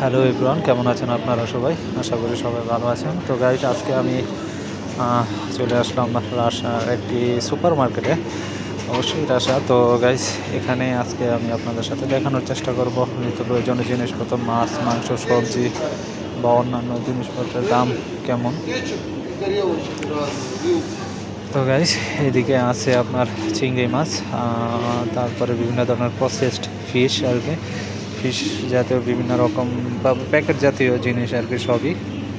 Hello everyone, কেমন আছেন আপনারা সবাই? আশা করি সবাই ভালো আছেন। তো গাইজ, আজকে আমি চলে আসলাম রাজশাহীর একটি সুপার মার্কেটে, অবশ্যই রাজশাহী। তো গাইজ, এখানে আজকে আমি আপনাদের সাথে দেখানোর চেষ্টা করব নিত্য প্রয়োজনীয় জিনিসপত্র, মাছ, মাংস, সবজি বা অন্যান্য জিনিসপত্রের দাম কেমন। তো গাইজ, এদিকে আছে আপনার চিংড়ি মাছ, তারপরে বিভিন্ন ধরনের প্রসেসড ফিশ আর কি, ফিশ জাতীয় বিভিন্ন রকম বা প্যাকেট জাতীয় জিনিস আর কি, সবই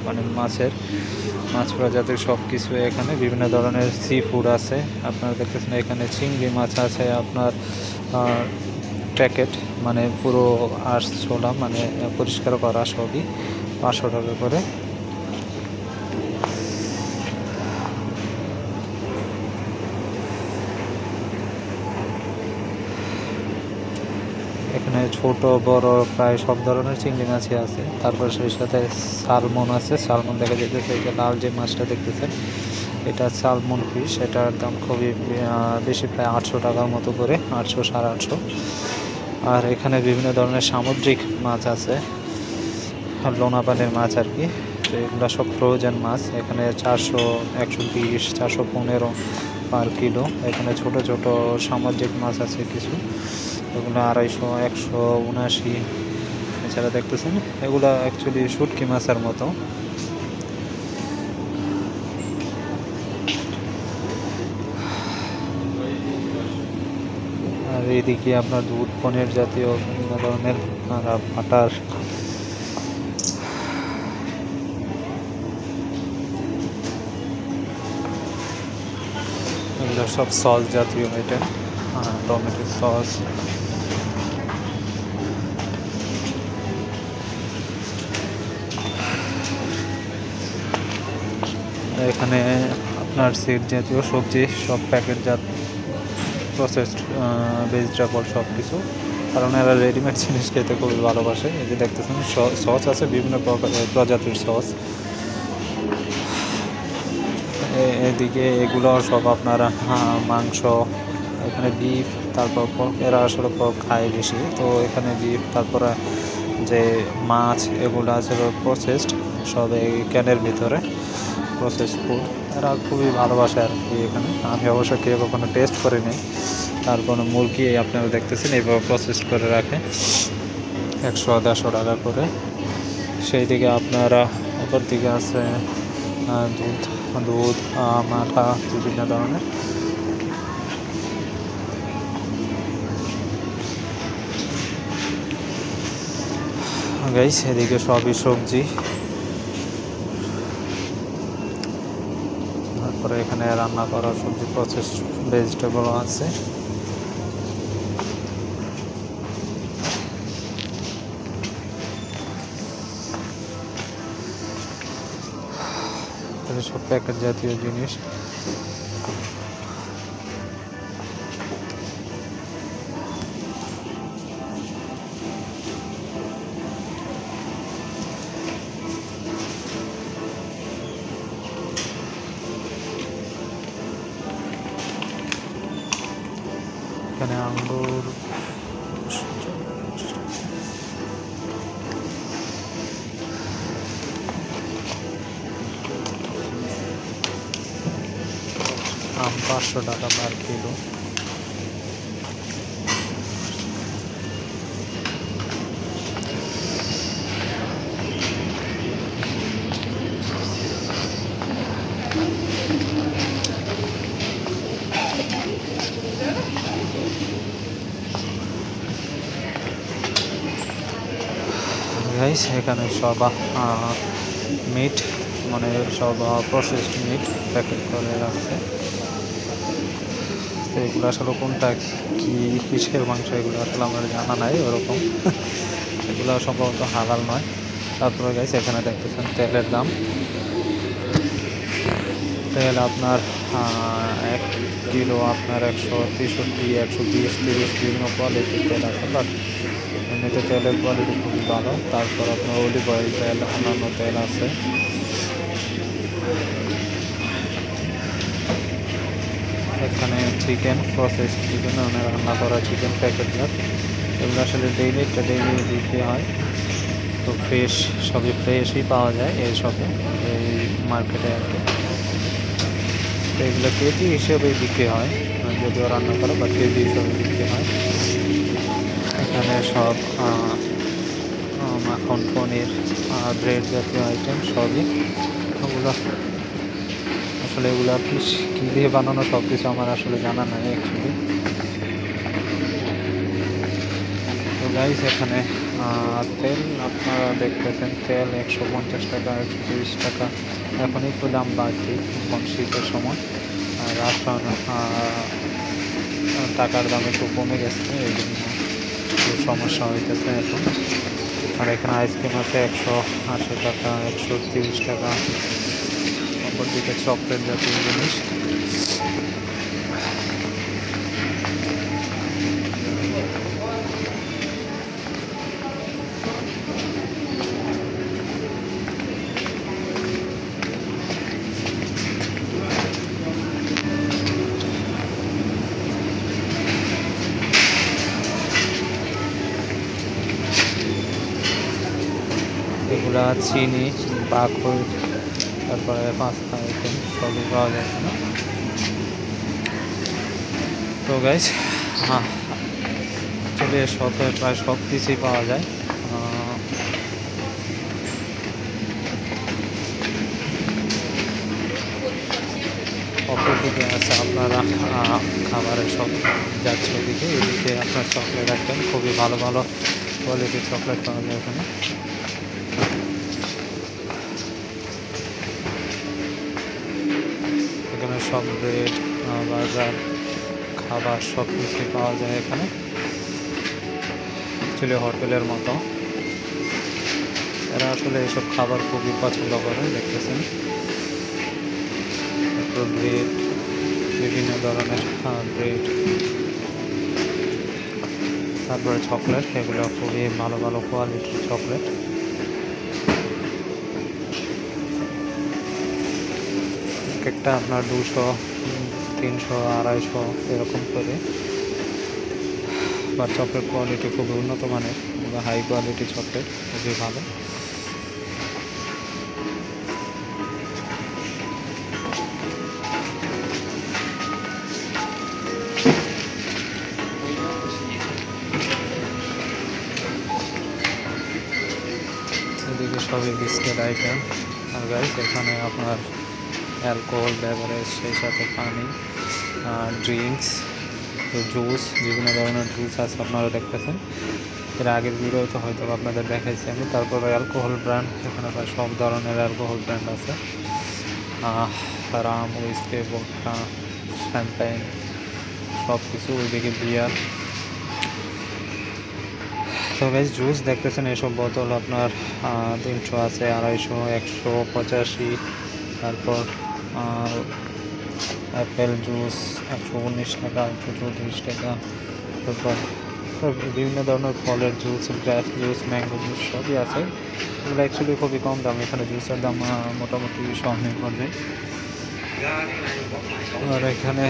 মানে মাছ প্রজাতির সব কিছু এখানে। বিভিন্ন ধরনের সি ফুড আছে, আপনারা দেখতেছেন এখানে চিংড়ি মাছ আছে আপনার প্যাকেট, মানে পুরো ছোলা, মানে পরিষ্কার করা, সবই 500 টাকা করে। এখানে ছোট বড় প্রায় সব ধরনের চিংড়ি মাছই আছে। তারপর সেই সাথে সালমন আছে, সালমন দেখা যেতেছে। এই যে লাল যে মাছটা দেখতেছেন, এটা সালমন ফিশ, এটার দাম খুবই বেশি, প্রায় 800 টাকার মতো করে, 800 850। আর এখানে বিভিন্ন ধরনের সামুদ্রিক মাছ আছে, লোনা পানির মাছ আর কি। তো এগুলো সব ফ্রোজেন মাছ। এখানে 400, 120, 415 পার কিলো। এখানে ছোট ছোট সামুদ্রিক মাছ আছে কিছু, এগুলো 250, 179। এছাড়া দেখতেছেন এগুলো অ্যাকচুয়ালি শুটকি মাছের মতো। আর এদিকে আপনার দুধ, পনির জাতীয় বিভিন্ন ধরনের বাটার, এগুলো সব সস জাতীয় আইটেম, টমেটো সস। এখানে আপনার সিড জাতীয় সবজি, সব প্যাকেটজাত প্রসেসড ভেজিটেবল সব কিছু, কারণ এরা রেডিমেড জিনিস খেতে খুবই ভালোবাসে। এই যে দেখতেছেন সস আছে, বিভিন্ন প্রজাতির সস। এদিকে এগুলো সব আপনার মাংস, এখানে বিফ, তারপর এরা আসলে খায় বেশি, তো এখানে বিফ, তারপরে যে মাছ, এগুলো আছে প্রসেসড, সব এই ক্যানের ভিতরে প্রসেস ফুড। এরা খুবই ভালোবাসে আর কি এখানে। আমি অবশ্য কেউ কখনো টেস্ট করিনি। তারপরে মুরগি আপনারা দেখতেছেন এইভাবে প্রসেস করে রাখে, 100-150 টাকা করে। সেই দিকে আপনারা অপর দিকে আছে দুধ, মাঠা, বিভিন্ন ধরনের। গাইস, এদিকে সবই সবজি। তারপরে এখানে রান্না করা সবজি, প্রসেস ভেজিটেবল আছে। সব প্যাকেট জাতীয় জিনিস। এখানে আঙ্গুর, আম 500 টাকা পার কিলো। গাইস, এখানে সব মিট, মানে সব প্রসেসড মিট প্যাকেট করে রাখছে। তো এগুলো আসলে কোনটা কি কিসের মাংস, এগুলো আসলে আমার জানা নাই ওরকম। এগুলো সম্ভবত হালাল নয়। তারপরে গাইস, এখানে দেখতেছেন তেলের দাম। তেল আপনার 1 কিলো আপনার 163, 120, 30 বিভিন্ন কোয়ালিটির তেল আছে, বাট এমনিতে তেলের কোয়ালিটি খুবই ভালো। তারপর আপনার অলিভ অয়েল তেল, অন্যান্য তেল আছে। এখানে চিকেন, প্রসেস চিকেন, মানে রান্না করা চিকেন প্যাকেট, এগুলো আসলে ডেইলি বিক্রি হয়। তো ফ্রেশ, সবই ফ্রেশই পাওয়া যায় এই শপে, এই মার্কেটে আর কি। তো এগুলো কেজি হিসেবে বিক্রি হয়, যদিও রান্না করা, বা কেজি হিসেবে বিক্রি হয়। এখানে সব মাখন, পনির, ব্রেড জাতীয় আইটেম সবই। ওগুলো আসলে এগুলো কী দিয়ে বানানো সব কিছু আমার আসলে জানা নাই অ্যাকচুয়ালি। তো গাইস এখানে তেল আপনারা দেখতেছেন, তেল 150 টাকা, 130 টাকা। এখন একটু দাম বাড়তি, এখন শীতের সময়। আর রাশন টাকার দাম একটু কমে গেছে, এই জন্য একটু সমস্যা হইতেছে এখন। আর এখানে আইসক্রিম আছে 180 টাকা, 130 টাকা। অপরদিকে চকলেট জাতীয় জিনিস। এগুলা চিনি, বাখর, তারপরে পাস্তা আইটেম সবই পাওয়া যায় না। তো গাইস চলে শপে প্রায় সব কিছুই পাওয়া যায়। অপরদিকে আছে আপনারা খাবারের সব যাচ্ছে ওদিকে, এদিকে আপনার চকলেট আইটেম খুবই ভালো ভালো কোয়ালিটির চকলেট পাওয়া যায় এখানে। এখানে সব ব্রেড, বার্গার, খাবার সব কিছুই পাওয়া যায় এখানে, অ্যাকচুয়ালি হোটেলের মতো। এরা আসলে এসব খাবার খুবই পছন্দ করে, দেখতেছেন। ব্রেড, বিভিন্ন ধরনের ব্রেড, তারপরে চকলেট, এগুলো খুবই ভালো ভালো কোয়ালিটির চকলেট। একটা আপনার 200, 300, 250 এরকম করে। বা চকলেট কোয়ালিটি খুবই উন্নত মানের, হাই কোয়ালিটি চকলেট, খুবই ভালো। এদিকে সবই বিস্কিট আইটেম। আর গাইস এখানে আপনার অ্যালকোহল বেভারেজ, সেই সাথে পানি, ড্রিঙ্কস, জুস, বিভিন্ন ধরনের জুস আছে আপনারা দেখতেছেন। এর আগের ভিডিওতে হয়তো আপনাদের দেখাইছি আমি। তারপরে অ্যালকোহল ব্র্যান্ড, এখানে প্রায় সব ধরনের অ্যালকোহল ব্র্যান্ড আছে। রাম, উইস্কি, ভোডকা, শ্যাম্পেন, সব কিছু। ওইদিকে বিয়ার। তো গাইস জুস দেখতেছেন, এসব বোতল আপনার 300 আছে, 250, 185। তারপর অ্যাপেল জুস 119 টাকা, 134 টাকা। তারপর বিভিন্ন ধরনের ফলের juice, grape juice, mango juice সবই আছে। এগুলো অ্যাকচুয়ালি খুবই কম দাম, এখানে জুসের দাম মোটামুটি সহনীয় যায়। আর এখানে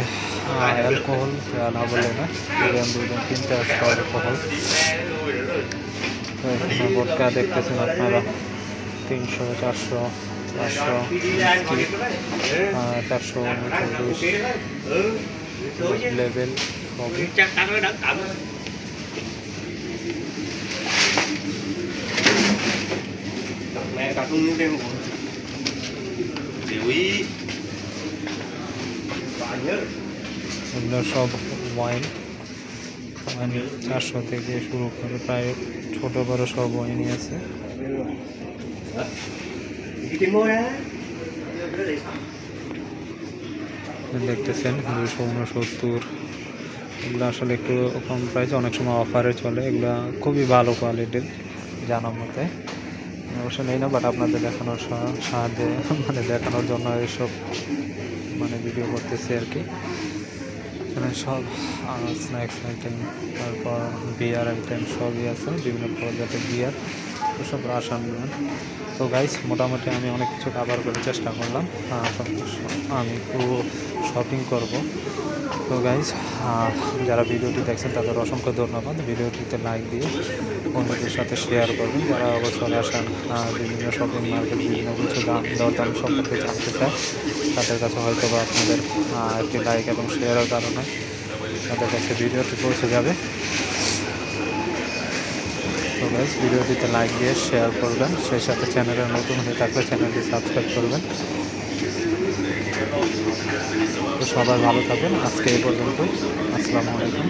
অ্যালকোহল না বলে না, 2-3টা অ্যালকোহল। তো এখানে ভোডকা দেখতেছেন আপনারা 300, 400, 439 লেভেল সবই। এগুলো সব ওয়াইন, 400 থেকে শুরু করে প্রায় ছোট বড় সব ওয়াইনই আছে। দেখতেছেন 269। এগুলো আসলে একটু কম প্রাইস, অনেক সময় অফারে চলে। এগুলো খুবই ভালো কোয়ালিটির জানার মতে, অবশ্য নেই না, বাট আপনাদের দেখানোর সাহায্যে, মানে দেখানোর জন্য এসব মানে ভিডিও করতেছি আর কি। এখানে সব স্ন্যাক্স আইটেম, তারপর বিয়ার আইটেম সবই আছে, বিভিন্ন প্রজাতির বিয়ার, ওসব রাসান ব্র্যান্ড। তো গাইস মোটামুটি আমি অনেক কিছু কভার করার চেষ্টা করলাম। আমি একটু শপিং করব। তো গাইস যারা ভিডিওটি দেখছেন তাদের অসংখ্য ধন্যবাদ। ভিডিওটিতে লাইক দিয়ে বন্ধুদের সাথে শেয়ার করবেন যারা অবসর আসেন বিভিন্ন শপিং মার্কেট বিভিন্ন কিছু দরদাম সম্পর্কে জানতে চায়। তাদের কাছে হয়তো বা আপনাদের একটি লাইক এবং শেয়ারের কারণে তাদের কাছে ভিডিওটি পৌঁছে যাবে। তো গাইস, ভিডিওটিতে লাইক দিয়ে শেয়ার করবেন, সেই সাথে চ্যানেলে নতুন হয়ে থাকলে চ্যানেলটি সাবস্ক্রাইব করবেন। তো সবাই ভালো থাকবেন, আজকে এই পর্যন্ত। আসসালামু আলাইকুম।